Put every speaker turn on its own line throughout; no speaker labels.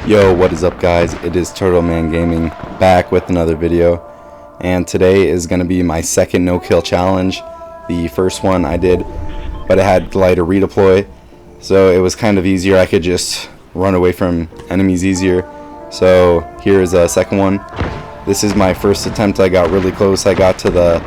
Yo, what is up guys? It is Turtleman Gaming back with another video, and today is going to be my second no-kill challenge. The first one I did, but it had glider redeploy, so it was kind of easier. I could just run away from enemies easier. So here is a second one. This is my first attempt. I got really close. I got to the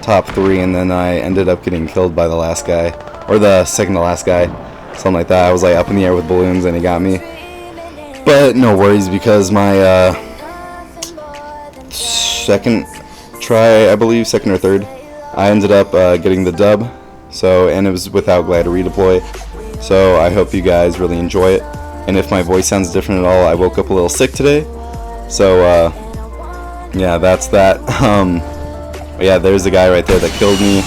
top 3 and then I ended up getting killed by the last guy, or the second to last guy, something like that. I was like up in the air with balloons and he got me. But no worries, because my second try, I believe, second or third, I ended up getting the dub. So, and it was without glider redeploy. So I hope you guys really enjoy it. And if my voice sounds different at all, I woke up a little sick today. So yeah, that's that. Yeah, there's the guy right there that killed me.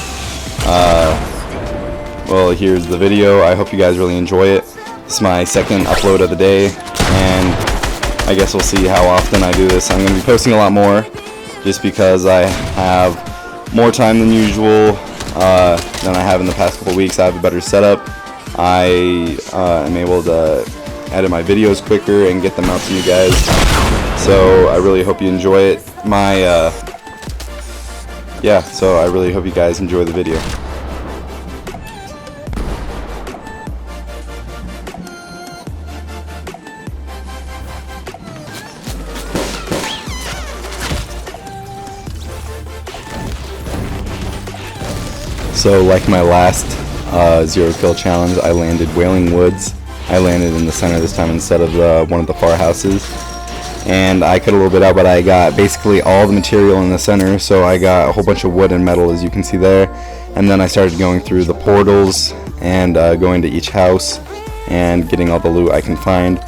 Well, here's the video. I hope you guys really enjoy it. This is my second upload of the day, and I guess we'll see how often I do this. I'm going to be posting a lot more just because I have more time than usual than I have in the past couple weeks. I have a better setup. I am able to edit my videos quicker and get them out to you guys. So I really hope you enjoy it. Yeah, so I really hope you guys enjoy the video. So like my last 0-kill challenge, I landed Wailing Woods. I landed in the center this time instead of one of the far houses. And I cut a little bit out, but I got basically all the material in the center. So I got a whole bunch of wood and metal, as you can see there. And then I started going through the portals and going to each house and getting all the loot I can find.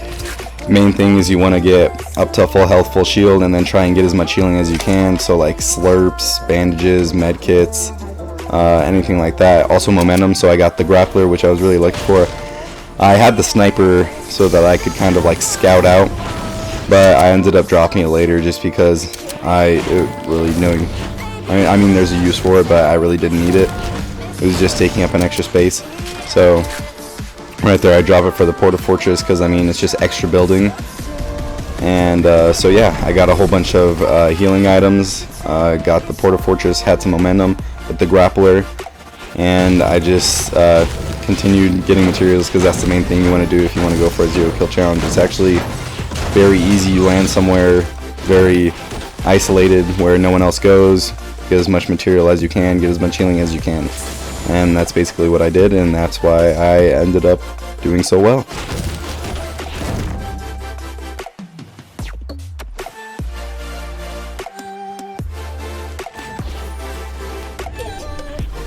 Main thing is you want to get up to full health, full shield, and then try and get as much healing as you can. So like slurps, bandages, med kits, anything like that. Also momentum, so I got the grappler, which I was really looking for. I had the sniper so that I could kind of like scout out, but I ended up dropping it later just because I mean there's a use for it, but I really didn't need it. It was just taking up an extra space. So right there I drop it for the Porta Fortress because I mean it's just extra building. And so yeah, I got a whole bunch of healing items. Got the Porta Fortress, had some momentum with the grappler, and I just continued getting materials because that's the main thing you want to do if you want to go for a 0-kill challenge. It's actually very easy. You land somewhere very isolated where no one else goes, get as much material as you can, get as much healing as you can, and that's basically what I did, and that's why I ended up doing so well.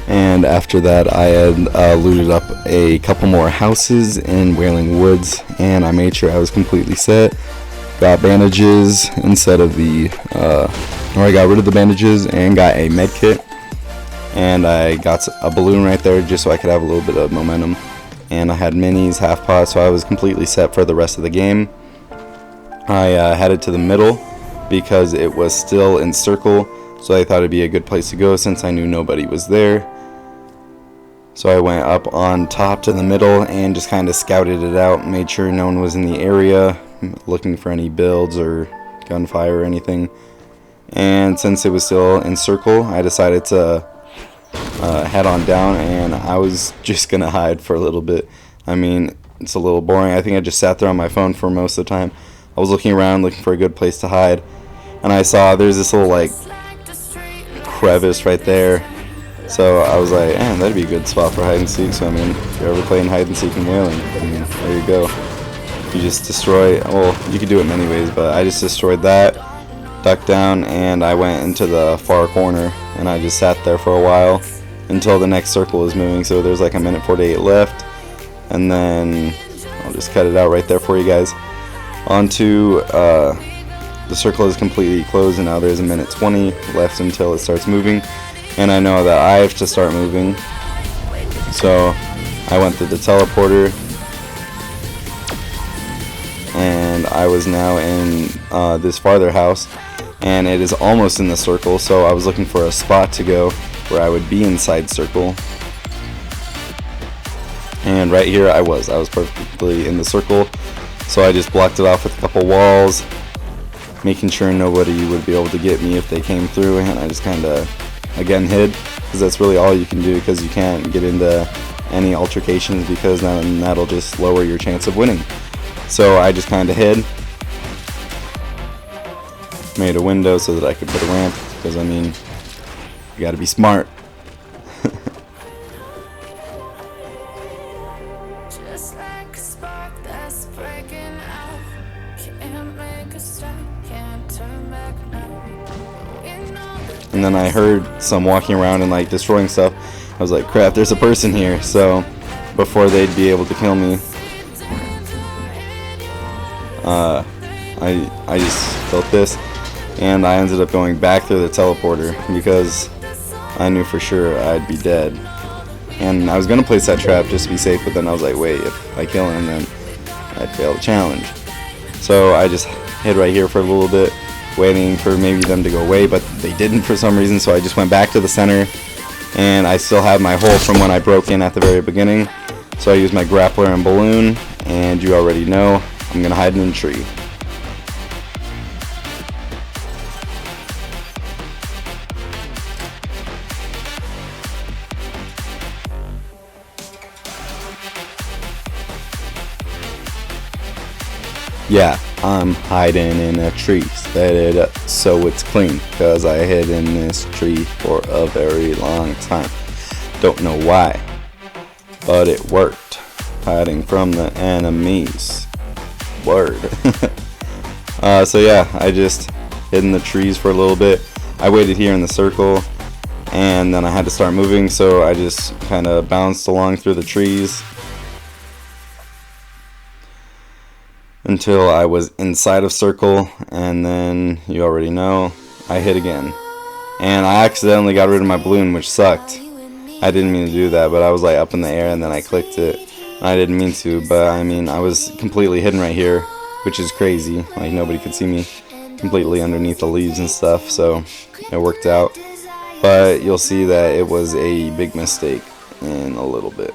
And after that I had looted up a couple more houses in Wailing Woods, and I made sure I was completely set. Got bandages instead of the or I got rid of the bandages and got a med kit, and I got a balloon right there just so I could have a little bit of momentum, and I had minis, half pots, so I was completely set for the rest of the game. I headed to the middle because it was still in circle, so I thought it'd be a good place to go since I knew nobody was there. So I went up on top to the middle and just kind of scouted it out, made sure no one was in the area, looking for any builds or gunfire or anything. And since it was still in circle, I decided to head on down, and I was just gonna hide for a little bit. I mean, it's a little boring. I think I just sat there on my phone for most of the time. I was looking around looking for a good place to hide, and I saw there's this little like crevice right there. So I was like, man, that'd be a good spot for hide and seek. So I mean, if you're ever playing hide and seek in Wailing, I mean, there you go. You just destroy, well, you could do it many ways, but I just destroyed that, ducked down, and I went into the far corner, and I just sat there for a while until the next circle was moving. So there's like a minute 48 left, and then I'll just cut it out right there for you guys. Onto the circle is completely closed, and now there's a minute 20 left until it starts moving. And I know that I have to start moving, so I went through the teleporter, and I was now in this farther house, and it is almost in the circle, so I was looking for a spot to go where I would be inside circle. And right here I was perfectly in the circle. So I just blocked it off with a couple walls, making sure nobody would be able to get me if they came through, and I just kind of again hid, because that's really all you can do, because you can't get into any altercations, because then that'll just lower your chance of winning. So I just kind of hid, made a window so that I could put a ramp, because I mean, you gotta be smart.
Just like a spark that's breaking out, can't make a stop, can't turn back now.
And then I heard some walking around and like destroying stuff. I was like, crap, there's a person here. So before they'd be able to kill me, I just built this, and I ended up going back through the teleporter because I knew for sure I'd be dead. And I was gonna place that trap just to be safe, but then I was like, wait, if I kill him, then I'd fail the challenge. So I just hid right here for a little bit, waiting for maybe them to go away, but they didn't for some reason. So I just went back to the center, and I still have my hole from when I broke in at the very beginning. So I used my grappler and balloon, and you already know I'm gonna hide in a tree. Yeah, I'm hiding in a tree. Set it up so it's clean, cause I hid in this tree for a very long time. Don't know why, but it worked. Hiding from the enemies. Word. So yeah, I just hid in the trees for a little bit. I waited here in the circle, and then I had to start moving, so I just kind of bounced along through the trees until I was inside of circle, and then you already know, I hit again. And I accidentally got rid of my balloon, which sucked. I didn't mean to do that, but I was like up in the air and then I clicked it. I didn't mean to, but I mean, I was completely hidden right here, which is crazy. Like, nobody could see me completely underneath the leaves and stuff, so it worked out. But you'll see that it was a big mistake in a little bit.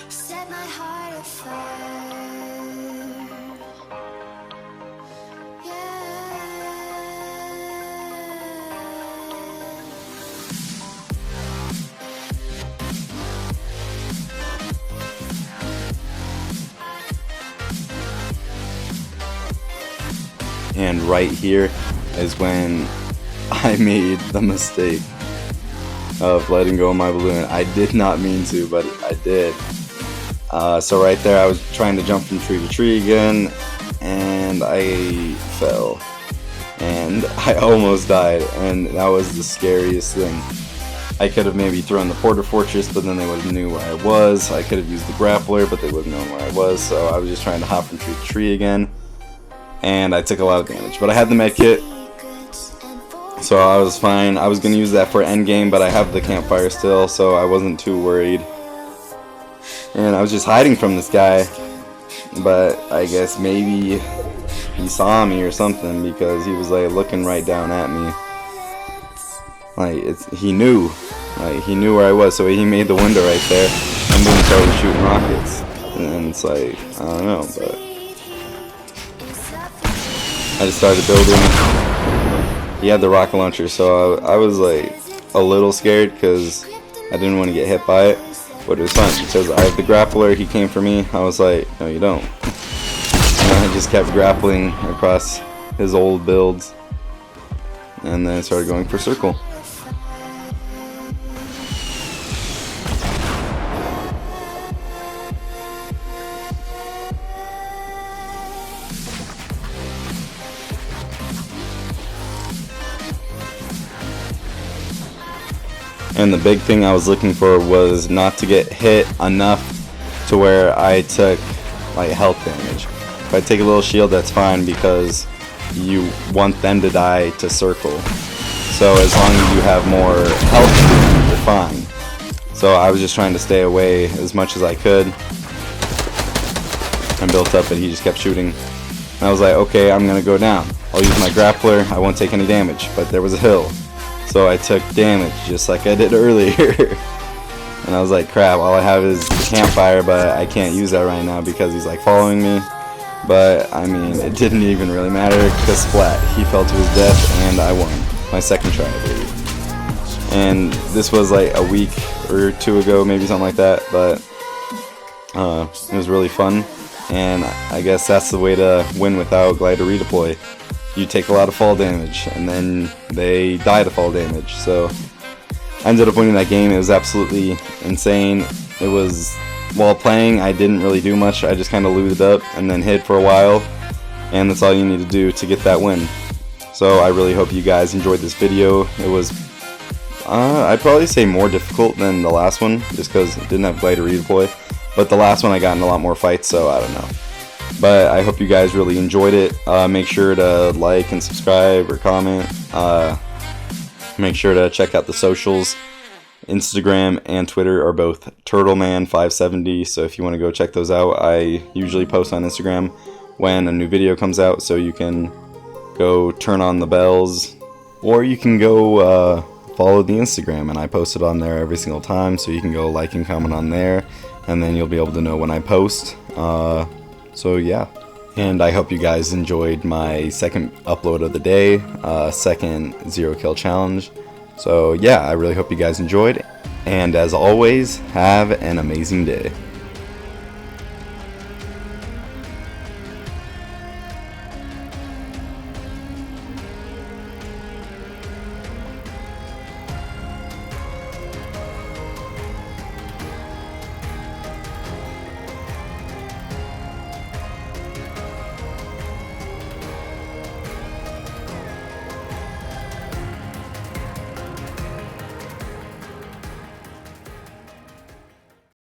Set my heart afire. Yeah.
And right here is when I made the mistake of letting go of my balloon. I did not mean to, but I did. So right there I was trying to jump from tree to tree again, and I fell. And I almost died, and that was the scariest thing. I could have maybe thrown the Porter Fortress, but then they would have knew where I was. I could have used the grappler, but they would have known where I was. So I was just trying to hop from tree to tree again, and I took a lot of damage. But I had the med kit, so I was fine. I was going to use that for endgame, but I have the campfire still, so I wasn't too worried. And I was just hiding from this guy, but I guess maybe he saw me or something, because he was like looking right down at me. Like, he knew where I was, so he made the window right there, and then started shooting rockets. And it's like, I don't know, but I just started building. He had the rocket launcher, so I was like a little scared because I didn't want to get hit by it, but it was fun because I have the grappler. He came for me. I was like, no, you don't. And I just kept grappling across his old builds, and then I started going for circle. And the big thing I was looking for was not to get hit enough to where I took like health damage. If I take a little shield, that's fine, because you want them to die to circle. So as long as you have more health, you're fine. So I was just trying to stay away as much as I could. I built up, and he just kept shooting. And I was like, okay, I'm gonna go down. I'll use my grappler. I won't take any damage. But there was a hill, so I took damage just like I did earlier. and I was like, crap, all I have is the campfire, but I can't use that right now because he's like following me. But I mean, it didn't even really matter because splat, he fell to his death and I won my second try, I believe. And this was like a week or two ago, maybe something like that, but it was really fun. And I guess that's the way to win without glider redeploy. You take a lot of fall damage and then they die to fall damage. So I ended up winning that game. It was absolutely insane. It was, while playing, I didn't really do much. I just kind of looted up and then hid for a while, and that's all you need to do to get that win. So I really hope you guys enjoyed this video. It was, I'd probably say more difficult than the last one, just because it didn't have glider redeploy. But the last one I got in a lot more fights, so I don't know. But I hope you guys really enjoyed it. Make sure to like and subscribe or comment. Make sure to check out the socials. Instagram and Twitter are both TurtleMan570, so if you want to go check those out, I usually post on Instagram when a new video comes out, so you can go turn on the bells, or you can go follow the Instagram, and I post it on there every single time, so you can go like and comment on there, and then you'll be able to know when I post. So yeah, and I hope you guys enjoyed my second upload of the day, second 0 kill challenge. So yeah, I really hope you guys enjoyed, and as always, have an amazing day.